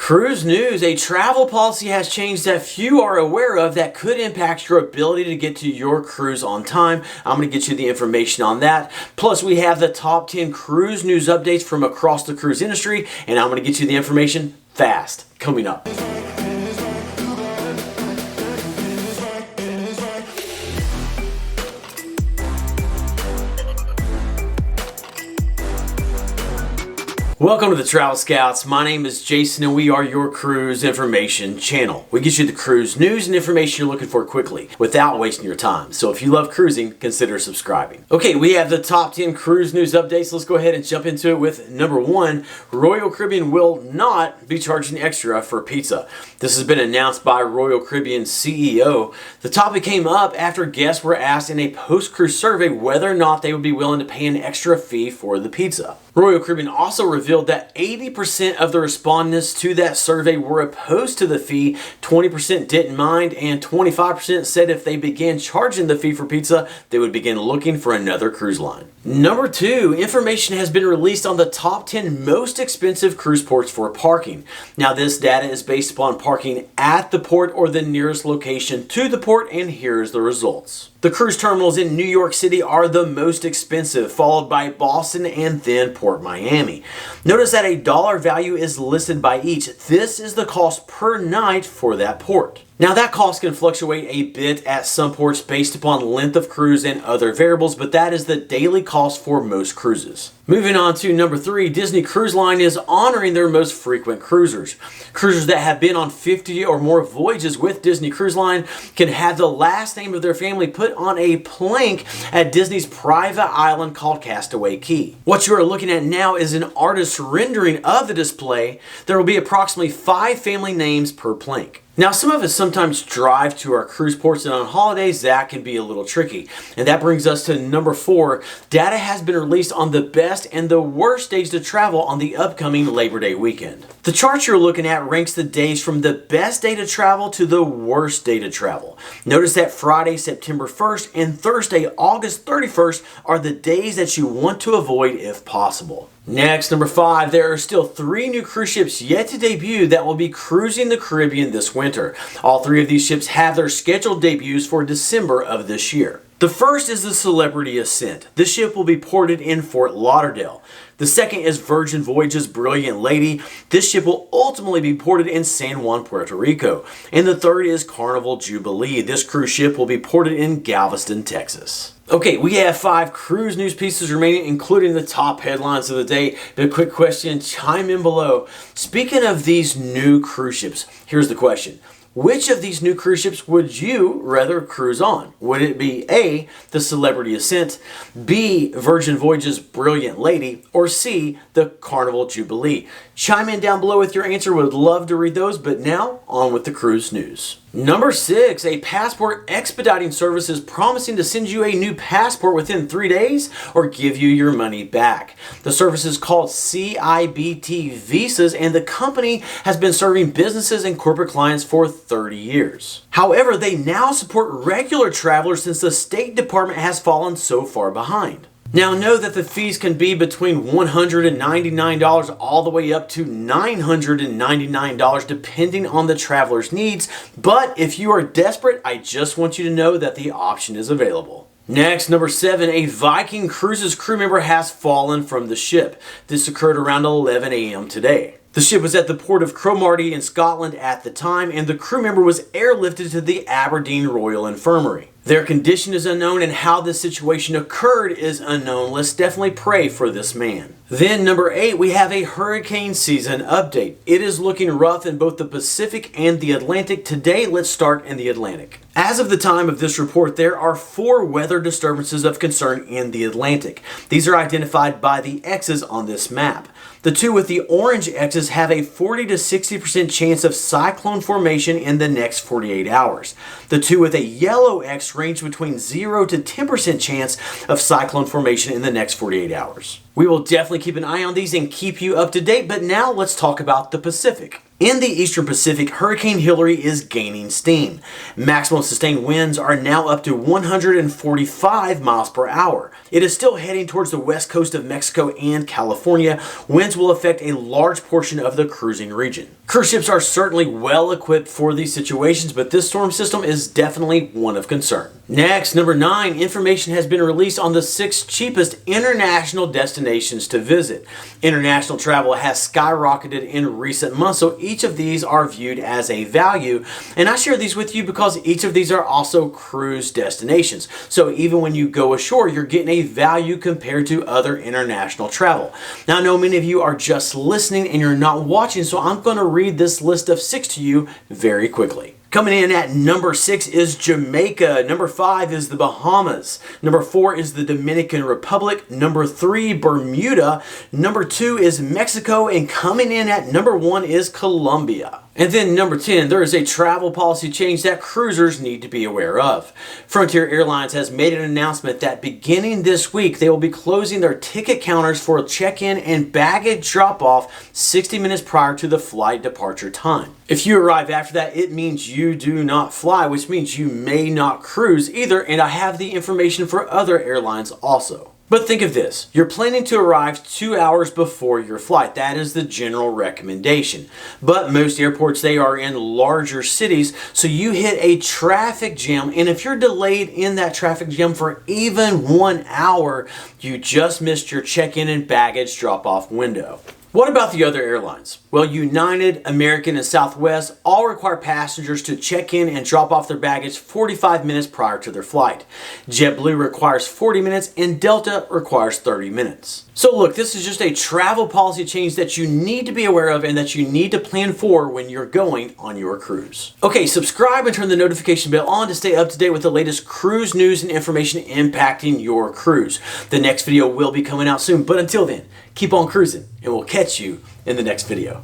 Cruise news, a travel policy has changed that few are aware of that could impact your ability to get to your cruise on time. I'm going to get you the information on that. Plus, we have the top 10 cruise news updates from across the cruise industry, and I'm going to get you the information fast. Coming up. Welcome to the Travel Scouts. My name is Jason and we are your cruise information channel. We get you the cruise news and information you're looking for quickly without wasting your time. So if you love cruising, consider subscribing. Okay, we have the top 10 cruise news updates. Let's go ahead and jump into it with number 1. Royal Caribbean will not be charging extra for pizza. This has been announced by Royal Caribbean CEO. The topic came up after guests were asked in a post-cruise survey whether or not they would be willing to pay an extra fee for the pizza. Royal Caribbean also revealed that 80% of the respondents to that survey were opposed to the fee, 20% didn't mind, and 25% said if they began charging the fee for pizza, they would begin looking for another cruise line. Number 2, information has been released on the top 10 most expensive cruise ports for parking. Now this data is based upon parking at the port or the nearest location to the port, and here's the results. The cruise terminals in New York City are the most expensive, followed by Boston and then Port Miami. Notice that a dollar value is listed by each. This is the cost per night for that port. Now that cost can fluctuate a bit at some ports based upon length of cruise and other variables, but that is the daily cost for most cruises. Moving on to number 3, Disney Cruise Line is honoring their most frequent cruisers. Cruisers that have been on 50 or more voyages with Disney Cruise Line can have the last name of their family put on a plank at Disney's private island called Castaway Cay. What you are looking at now is an artist's rendering of the display. There will be approximately 5 family names per plank. Now, some of us sometimes drive to our cruise ports, and on holidays that can be a little tricky. And that brings us to number 4. Data has been released on the best and the worst days to travel on the upcoming Labor Day weekend. The chart you're looking at ranks the days from the best day to travel to the worst day to travel. Notice that Friday, September 1st and Thursday, August 31st are the days that you want to avoid if possible. Next, number 5, there are still 3 new cruise ships yet to debut that will be cruising the Caribbean this winter. All 3 of these ships have their scheduled debuts for December of this year. The first is the Celebrity Ascent. This ship will be ported in Fort Lauderdale. The second is Virgin Voyages Brilliant Lady. This ship will ultimately be ported in San Juan, Puerto Rico. And the third is Carnival Jubilee. This cruise ship will be ported in Galveston, Texas. Okay, we have 5 cruise news pieces remaining, including the top headlines of the day. But a quick question, chime in below. Speaking of these new cruise ships, here's the question. Which of these new cruise ships would you rather cruise on? Would it be A, the Celebrity Ascent, B, Virgin Voyages Brilliant Lady, or C, the Carnival Jubilee? Chime in down below with your answer. Would love to read those, but now on with the cruise news. Number 6, a passport expediting service is promising to send you a new passport within 3 days or give you your money back. The service is called CIBT Visas, and the company has been serving businesses and corporate clients for 30 years. However, they now support regular travelers since the State Department has fallen so far behind. Now know that the fees can be between $199 all the way up to $999 depending on the traveler's needs, but if you are desperate, I just want you to know that the option is available. Next, number 7, a Viking Cruises crew member has fallen from the ship. This occurred around 11 a.m. today. The ship was at the port of Cromarty in Scotland at the time, and the crew member was airlifted to the Aberdeen Royal Infirmary. Their condition is unknown and how this situation occurred is unknown. Let's definitely pray for this man. Then number 8, we have a hurricane season update. It is looking rough in both the Pacific and the Atlantic. Today, let's start in the Atlantic. As of the time of this report, there are 4 weather disturbances of concern in the Atlantic. These are identified by the X's on this map. The 2 with the orange X's have a 40 to 60% chance of cyclone formation in the next 48 hours. The 2 with a yellow X range between 0 to 10% chance of cyclone formation in the next 48 hours. We will definitely keep an eye on these and keep you up to date, but now let's talk about the Pacific. In the Eastern Pacific, Hurricane Hilary is gaining steam. Maximum sustained winds are now up to 145 miles per hour. It is still heading towards the west coast of Mexico and California. Winds will affect a large portion of the cruising region. Cruise ships are certainly well equipped for these situations, but this storm system is definitely one of concern. Next, number 9, information has been released on the 6 cheapest international destinations to visit. International travel has skyrocketed in recent months, so each of these are viewed as a value, and I share these with you because each of these are also cruise destinations. So even when you go ashore, you're getting a value compared to other international travel. Now, I know many of you are just listening and you're not watching, so I'm going to read this list of 6 to you very quickly. Coming in at number 6 is Jamaica. Number 5 is the Bahamas. Number 4 is the Dominican Republic. Number 3, Bermuda. Number 2 is Mexico. And coming in at number 1 is Colombia. And then number 10, there is a travel policy change that cruisers need to be aware of. Frontier Airlines has made an announcement that beginning this week, they will be closing their ticket counters for check-in and baggage drop-off 60 minutes prior to the flight departure time. If you arrive after that, it means you do not fly, which means you may not cruise either, and I have the information for other airlines also. But think of this, you're planning to arrive 2 hours before your flight. That is the general recommendation. But most airports, they are in larger cities, so you hit a traffic jam, and if you're delayed in that traffic jam for even 1 hour, you just missed your check-in and baggage drop-off window. What about the other airlines? Well, United, American, and Southwest all require passengers to check in and drop off their baggage 45 minutes prior to their flight. JetBlue requires 40 minutes and Delta requires 30 minutes. So look, this is just a travel policy change that you need to be aware of and that you need to plan for when you're going on your cruise. Okay, subscribe and turn the notification bell on to stay up to date with the latest cruise news and information impacting your cruise. The next video will be coming out soon, but until then, keep on cruising and we'll catch you in the next video.